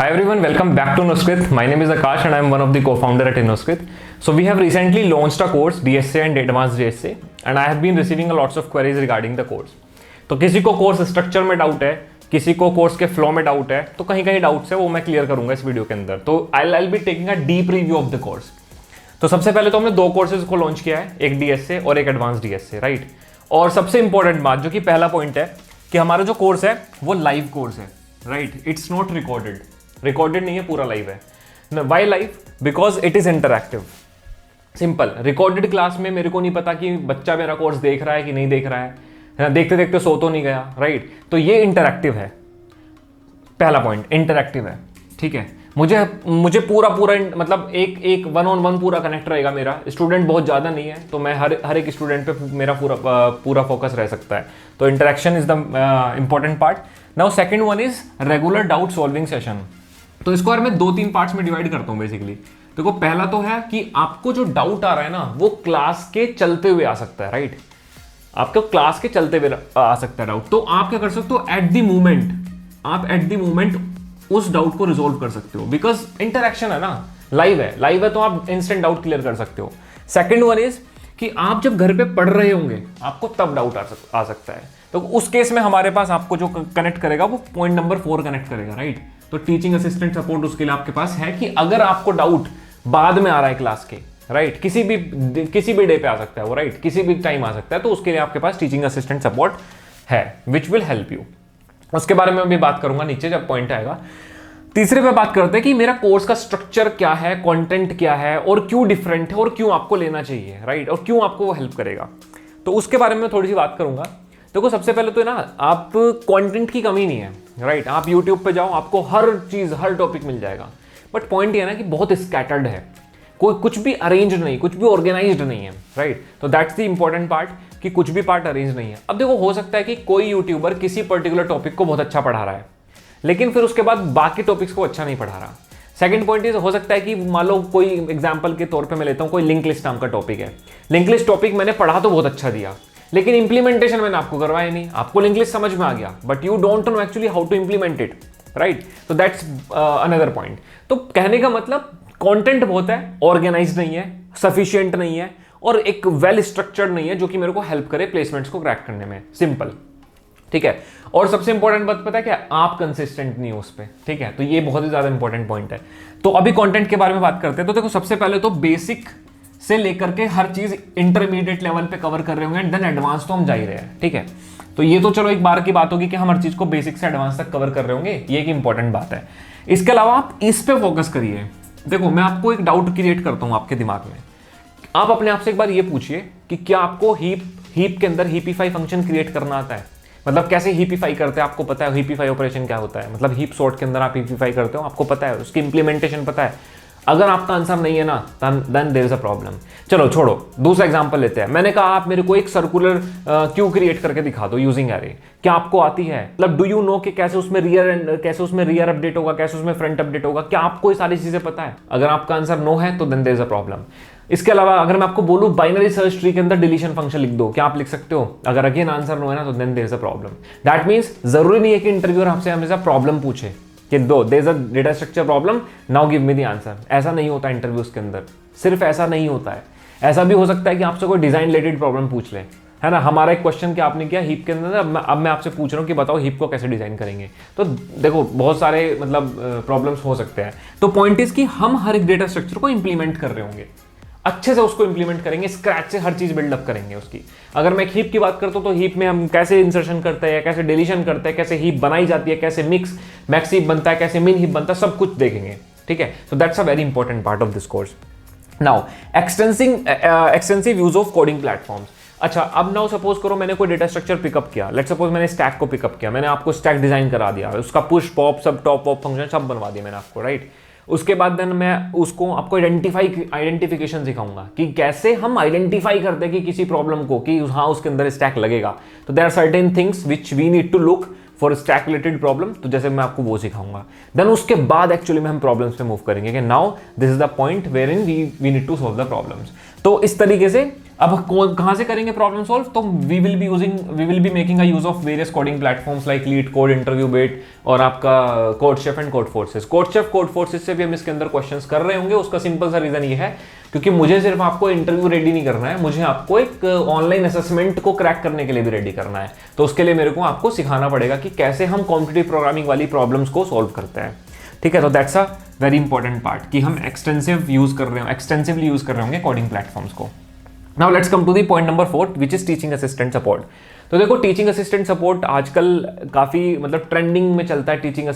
Hi everyone, welcome back to InnoScript. My name is Akash and I am one of the co-founder at InnoScript. So we have recently launched a course DSA and Advanced DSA and I have been receiving a lots of queries regarding the course. तो किसी को course structure में doubt है, किसी को course के flow में doubt है, तो कहीं कहीं डाउट्स है वो मैं क्लियर करूंगा इस वीडियो के अंदर. तो I be taking a deep review of the course. तो सबसे पहले तो हमने दो कोर्सेज को लॉन्च किया है, एक DSA और एक एडवांस DSA, राइट. और सबसे इंपॉर्टेंट बात जो कि पहला पॉइंट है कि हमारा जो कोर्स है वो लाइव कोर्स है, राइट. इट्स नॉट रिकॉर्डेड नहीं है, पूरा लाइव है. Why live? Because it is interactive. Simple. Recorded class में मेरे को नहीं पता कि बच्चा मेरा कोर्स देख रहा है कि नहीं देख रहा है, देखते देखते सो तो नहीं गया, राइट. तो ये इंटरैक्टिव है. पहला पॉइंट इंटरैक्टिव है, ठीक है. मुझे पूरा मतलब एक वन ऑन वन पूरा कनेक्ट रहेगा. मेरा स्टूडेंट बहुत ज़्यादा नहीं है तो मैं हर एक स्टूडेंट पे मेरा पूरा फोकस रह सकता है. तो interaction is the important part. Now second one is regular doubt solving session. तो इसको यार मैं 2-3 पार्ट्स में डिवाइड करता हूँ बेसिकली. देखो पहला तो है कि आपको जो डाउट आ रहा है ना वो क्लास के चलते हुए आ सकता है, राइट. आपको क्लास के चलते हुए आ सकता है डाउट. तो आप क्या कर सकते हो, एट द मोमेंट उस डाउट को रिजोल्व कर सकते हो. बिकॉज इंटरेक्शन है ना, लाइव है तो आप इंस्टेंट डाउट क्लियर कर सकते हो. सेकेंड वन इज कि आप जब घर पे पढ़ रहे होंगे आपको तब डाउट आ सकता है. तो उस केस में हमारे पास आपको जो कनेक्ट करेगा वो पॉइंट नंबर 4 कनेक्ट करेगा, राइट. तो टीचिंग असिस्टेंट सपोर्ट उसके लिए आपके पास है कि अगर आपको डाउट बाद में आ रहा है क्लास के, राइट, किसी भी डे पे आ सकता है वो, राइट, किसी भी टाइम आ सकता है, तो उसके लिए आपके पास टीचिंग असिस्टेंट सपोर्ट है विच विल हेल्प यू. उसके बारे में भी बात करूंगा नीचे जब पॉइंट आएगा. तीसरे पे बात करते हैं कि मेरा कोर्स का स्ट्रक्चर क्या है, कंटेंट क्या है और क्यों डिफरेंट है और क्यों आपको लेना चाहिए, राइट, और क्यों आपको वो हेल्प करेगा. तो उसके बारे में थोड़ी सी बात करूंगा. देखो सबसे पहले तो ना, आप कंटेंट की कमी नहीं है, राइट. आप YouTube पे जाओ, आपको हर चीज़ हर टॉपिक मिल जाएगा. बट पॉइंट ये है ना कि बहुत स्कैटर्ड है, कोई कुछ भी अरेंज नहीं, कुछ भी ऑर्गेनाइज्ड नहीं है, राइट. तो दैट्स द इंपॉर्टेंट पार्ट कि कुछ भी पार्ट अरेंज नहीं है. अब देखो हो सकता है कि कोई यूट्यूबर किसी पर्टिकुलर टॉपिक को बहुत अच्छा पढ़ा रहा है लेकिन फिर उसके बाद बाकी टॉपिक्स को अच्छा नहीं पढ़ा रहा. सेकंड पॉइंट इज हो सकता है कि मान लो कोई एग्जांपल के तौर पे मैं लेता हूँ, कोई लिंक लिस्ट नाम का टॉपिक है. लिंक लिस्ट टॉपिक मैंने पढ़ा तो बहुत अच्छा दिया लेकिन इंप्लीमेंटेशन मैंने आपको करवाया नहीं. आपको लिंक लिस्ट समझ में आ गया but you don't know actually how to implement it, right. तो दैट्स अनदर पॉइंट. तो कहने का मतलब कंटेंट बहुत है, ऑर्गेनाइज नहीं है, सफिशिएंट नहीं है और एक वेल स्ट्रक्चर्ड नहीं है जो कि मेरे को हेल्प करे प्लेसमेंट्स को क्रैक करने में. सिंपल, ठीक है. और सबसे इंपॉर्टेंट बात पता है क्या, आप कंसिस्टेंट नहीं हो उस पर, ठीक है. तो ये बहुत ही ज्यादा इंपॉर्टेंट पॉइंट है. तो अभी कंटेंट के बारे में बात करते हैं. तो देखो सबसे पहले तो बेसिक से लेकर के हर चीज इंटरमीडिएट लेवल पे कवर कर रहे होंगे एंड देन एडवांस तो हम जा ही रहे हैं, ठीक है. तो ये तो चलो एक बार की बात होगी कि हम हर चीज को बेसिक से एडवांस तक कवर कर रहे होंगे, ये एक इंपॉर्टेंट बात है. इसके अलावा आप इस पे फोकस करिए. देखो मैं आपको एक डाउट क्रिएट करता हूं आपके दिमाग में. आप अपने आप से एक बार ये पूछिए कि क्या आपको हीप के अंदर हीपीफाई फंक्शन क्रिएट करना आता है. मतलब कैसे हीपीफाई करते हैं आपको पता है, हीपीफाई ऑपरेशन क्या होता है. मतलब हीप सॉर्ट के अंदर आप हीपीफाई करते हो, आपको पता है, उसकी इंप्लीमेंटेशन पता है. अगर आपका आंसर नहीं है ना then there is a problem. चलो छोड़ो, दूसरा एग्जांपल लेते हैं. मैंने कहा आप मेरे को एक सर्कुलर क्यू क्रिएट करके दिखा दो यूजिंग एरे. क्या आपको आती है? मतलब डू यू नो कि कैसे उसमें रियर अपडेट होगा, कैसे उसमें फ्रंट अपडेट होगा, क्या आपको ये सारी चीजें पता है? अगर आपका आंसर नो है तो then there is a problem. इसके अलावा अगर मैं आपको बोलूं बाइनरी सर्च ट्री के अंदर डिलीशन फंक्शन लिख दो, क्या आप लिख सकते हो? अगर अगेन आंसर नो है ना तो then there is a problem. That means जरूरी नहीं है कि इंटरव्यूअर आपसे हमेशा प्रॉब्लम पूछे कि दो there is a data structure problem, now give me the answer. ऐसा नहीं होता इंटरव्यूज के अंदर, सिर्फ ऐसा नहीं होता है. ऐसा भी हो सकता है कि आपसे कोई डिजाइन रिलेटेड प्रॉब्लम पूछ ले, है ना. हमारा एक क्वेश्चन क्या आपने किया हीप के अंदर, अब मैं आपसे पूछ रहा हूँ कि बताओ हीप को कैसे डिजाइन करेंगे. तो देखो बहुत सारे मतलब प्रॉब्लम्स हो सकते हैं. तो पॉइंट इज कि हम हर एक डेटा स्ट्रक्चर को इंप्लीमेंट कर रहे होंगे, अच्छे से उसको इंप्लीमेंट करेंगे, स्क्रैच से हर चीज बिल्डअप करेंगे उसकी. अगर मैं एक हीप की बात करता हूं तो हीप में हम कैसे इंसर्शन करते हैं, कैसे डिलीशन करते हैं, कैसे हीप बनाई जाती है, कैसे मैक्स हीप बनता है, कैसे मिन हीप बनता है, सब कुछ देखेंगे, ठीक है. So that's a very important part of this course. Now extensive use of coding platforms. अच्छा, अब नाउ सपोज करो मैंने कोई डेटा स्ट्रक्चर पिकअप किया. लेट्स सपोज मैंने स्टैक को पिकअप किया, मैंने आपको स्टैक डिजाइन करा दिया, उसका पुश पॉप सब टॉप वॉप फंक्शन सब बनवा दिया मैंने आपको, राइट. उसके बाद देन मैं उसको आपको आइडेंटिफिकेशन सिखाऊंगा कि कैसे हम आइडेंटिफाई करते हैं कि किसी प्रॉब्लम को कि हाँ उसके अंदर स्टैक लगेगा. तो there are certain things which we need to look for stack related problem. तो जैसे मैं आपको वो सिखाऊंगा. देन उसके बाद एक्चुअली में हम प्रॉब्लम्स पे मूव करेंगे कि now this is the point where in we need to solve the problems. तो इस तरीके से अब कहाँ से करेंगे प्रॉब्लम सॉल्व, तो we will be making a use of various coding platforms like LeetCode, InterviewBit और आपका CodeChef and Codeforces. CodeChef Codeforces से भी हम इसके अंदर क्वेश्चंस कर रहे होंगे। उसका सिंपल सा रीजन ये है क्योंकि मुझे सिर्फ आपको इंटरव्यू रेडी नहीं करना है, मुझे आपको एक ऑनलाइन असेसमेंट को क्रैक करने के लिए भी रेडी करना है। तो उसके लिए मेरे को आपको सिखाना पड़ेगा कि कैसे हम कॉम्पिटिटिव प्रोग्रामिंग वाली प्रॉब्लम्स को सॉल्व करते हैं। ठीक है, तो that's a very important part कि हम एक्सटेंसिवली यूज कर रहे होंगे कोडिंग प्लेटफॉर्म्स को। Now let's come to the point number 4 which is teaching assistant support. तो देखो टीचिंग असिस्टेंट सपोर्ट आजकल काफ़ी मतलब ट्रेंडिंग में चलता है। टीचिंग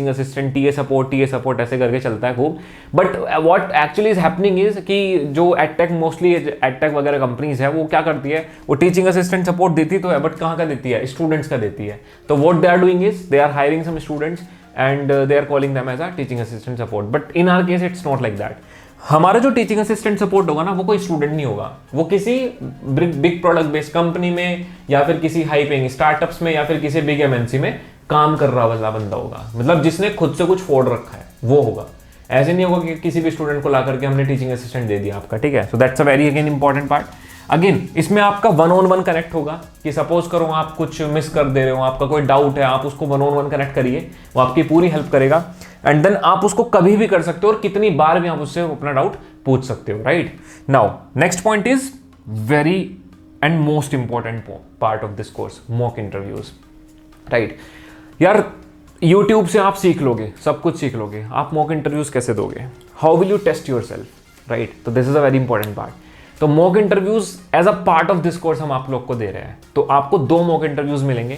असिस्टेंट टीए सपोर्ट ऐसे करके चलता है खूब। But what actually is happening is कि जो एडटेक मोस्टली एडटेक वगैरह कंपनीज है वो क्या करती है, वो टीचिंग असिस्टेंट सपोर्ट देती तो है बट कहाँ का देती है, स्टूडेंट्स का देती है। तो what they are doing is they are hiring some students and they are calling them as a teaching assistant support. But in our case it's not like that. हमारा जो टीचिंग असिस्टेंट सपोर्ट होगा ना वो कोई student नहीं होगा, वो किसी बिग प्रोडक्ट बेस्ड कंपनी में या फिर किसी हाई पेइंग स्टार्टअप्स में या फिर किसी बिग एमएनसी में काम कर रहा वाला बंदा होगा, मतलब जिसने खुद से कुछ फोड़ रखा है वो होगा। ऐसे नहीं होगा कि किसी भी स्टूडेंट को ला करके हमने टीचिंग असिस्टेंट दे दिया आपका। ठीक है, so that's a very again important part. Again इसमें आपका 1-on-1 कनेक्ट होगा कि सपोज करो आप कुछ मिस कर दे रहे हो, आपका कोई डाउट है, आप उसको 1-on-1 कनेक्ट करिए, वो आपकी पूरी हेल्प करेगा। एंड देन आप उसको कभी भी कर सकते हो और कितनी बार भी आप उससे अपना डाउट पूछ सकते हो। Right now next point is very and most important part of this course, mock interviews. Right यार, यूट्यूब से आप सीख लोगे, सब कुछ सीख लोगे, आप मॉक इंटरव्यूज कैसे दोगे, how will you test yourself. Right, तो this is a very important part. तो mock interviews as a part of this course हम आप लोग को दे रहे हैं। तो आपको 2 मॉक इंटरव्यूज मिलेंगे।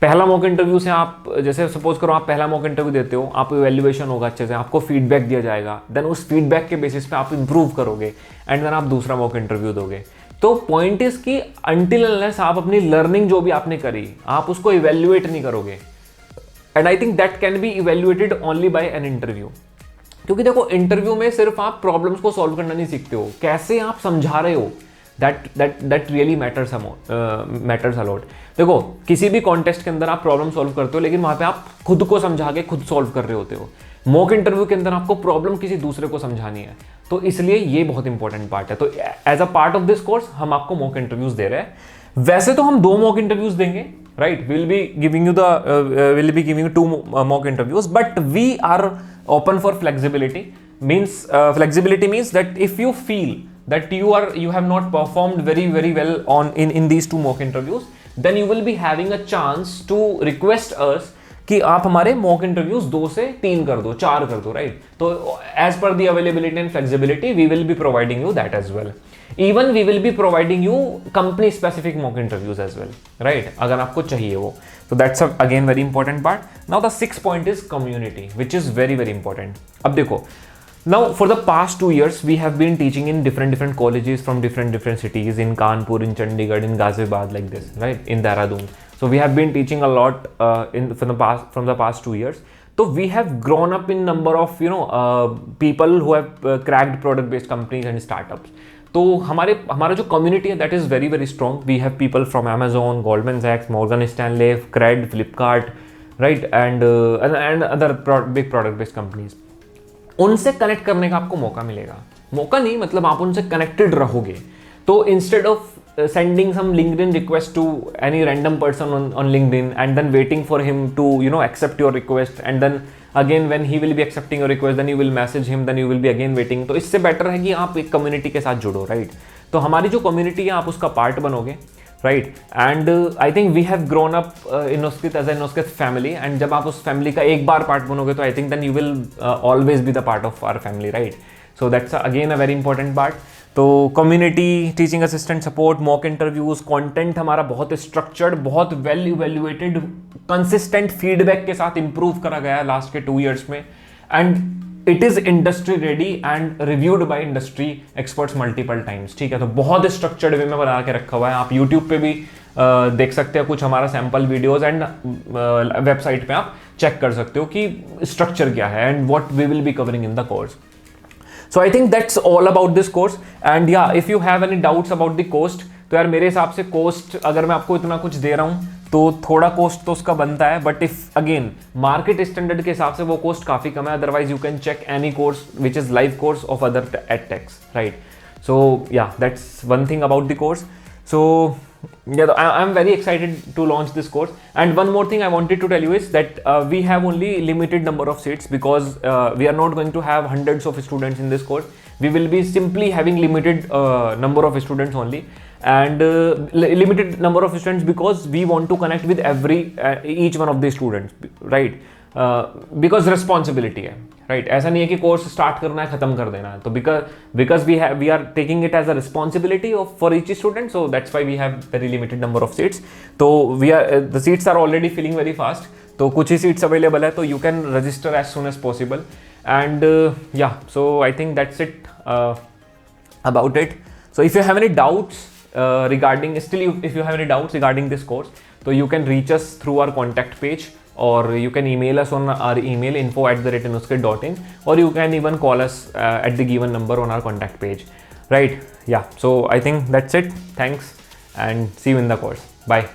पहला मॉक इंटरव्यू से आप जैसे सपोज करो आप पहला मॉक इंटरव्यू देते हो, आप इवैल्यूएशन होगा अच्छे से, आपको फीडबैक दिया जाएगा, देन उस फीडबैक के बेसिस पे आप इंप्रूव करोगे एंड देन आप दूसरा मॉक इंटरव्यू दोगे। तो पॉइंट इज कि अंटिल अनलेस आप अपनी लर्निंग जो भी आपने करी आप उसको इवैल्यूएट नहीं करोगे। And I think that can be evaluated only by an interview. क्योंकि देखो इंटरव्यू में सिर्फ आप प्रॉब्लम्स को सॉल्व करना नहीं सीखते हो, कैसे आप समझा रहे हो, दैट रियली मैटर्स अलॉट। देखो किसी भी कॉन्टेस्ट के अंदर आप प्रॉब्लम सॉल्व करते हो लेकिन वहां पे आप खुद को समझा के खुद सॉल्व कर रहे होते हो। मॉक इंटरव्यू के अंदर आपको प्रॉब्लम किसी दूसरे को समझानी है, तो इसलिए ये बहुत इंपॉर्टेंट पार्ट है। तो as a part of this course हम आपको मॉक इंटरव्यूज दे रहे हैं। वैसे तो हम 2 मॉक इंटरव्यूज देंगे, right, will be giving you 2 mock interviews, but we are open for flexibility. Flexibility means that if you feel that you have not performed very well in these 2 mock interviews, then you will be having a chance to request us कि आप हमारे mock interviews 2 से 3 कर दो, 4 कर दो। Right, तो as per the availability and flexibility we will be providing you that as well. Even we will be providing you company specific mock interviews as well. Right, अगर आपको चाहिए वो। So that's again very important part. Now the 6th point is community, which is very important. अब देखो, now for the past 2 years we have been teaching in different colleges from different cities, in Kanpur, in Chandigarh, in Ghaziabad, like this, right, in Dehradun. So we have been teaching a lot from the past 2 years. So we have grown up in number of people who have cracked product based companies and startups. तो हमारा जो community है that is very strong. We have people from Amazon, Goldman सैक्स, Morgan Stanley, CRED, Flipkart, right, and other big product based companies. उनसे connect करने का आपको मौका मिलेगा, मौका नहीं मतलब आप उनसे कनेक्टेड रहोगे। तो instead of sending some LinkedIn request to any random person on LinkedIn and then waiting for him to accept your request, and then again when he will be accepting your request then you will message him, then you will be again waiting। तो इससे better है कि आप एक community के साथ जुड़ो। Right, तो हमारी जो कम्युनिटी है आप उसका पार्ट बनोगे। Right, and I think we have grown up इनोस्क्रित एज ए इनोस्क्रित फैमिली, एंड जब आप उस फैमिली का एक बार पार्ट बनोगे तो I think then you will always be the part of our family. Right, so that's again a very important part. तो community, teaching assistant support, mock interviews, content हमारा बहुत स्ट्रक्चर्ड, बहुत वेल इवैल्यूएटेड, कंसिस्टेंट फीडबैक के साथ improve करा गया है last के 2 इयर्स में, and it is industry ready and reviewed by industry experts multiple times. ठीक है, तो बहुत स्ट्रक्चर्ड वे में बना के रखा हुआ है। आप यूट्यूब पे भी देख सकते हो कुछ हमारा सैम्पल वीडियोज, एंड वेबसाइट पे आप चेक कर सकते हो कि स्ट्रक्चर क्या है and what we will be covering in the course. So I think that's all about this course, and yeah, if you have any doubts about the cost, तो यार मेरे हिसाब से cost अगर मैं आपको इतना कुछ दे रहा हूँ तो थोड़ा cost तो उसका बनता है, but if again market standard के हिसाब से वो cost काफ़ी कम है। otherwise you can check any course which is live course of other edtechs, right? So yeah, that's one thing about the course. So yeah, I'm very excited to launch this course. And one more thing I wanted to tell you is that we have only limited number of seats, because we are not going to have hundreds of students in this course. We will be simply having limited number of students only, and limited number of students because we want to connect with each one of the students, right? Because responsibility है, right? ऐसा नहीं है कि course start करना है खत्म कर देना है, तो because we are taking it as a responsibility of for each student, so that's why we have very limited number of seats. तो the seats are already filling very fast, तो कुछ ही सीट्स अवेलेबल है, तो you can register as soon as possible. And yeah, so I think that's it about it. So if you have any doubts regarding this course, so you can reach us through our contact page, or you can email us on our email info@thenoscrit.in, or you can even call us at the given number on our contact page, right? Yeah, so I think that's it. Thanks, and see you in the course. Bye.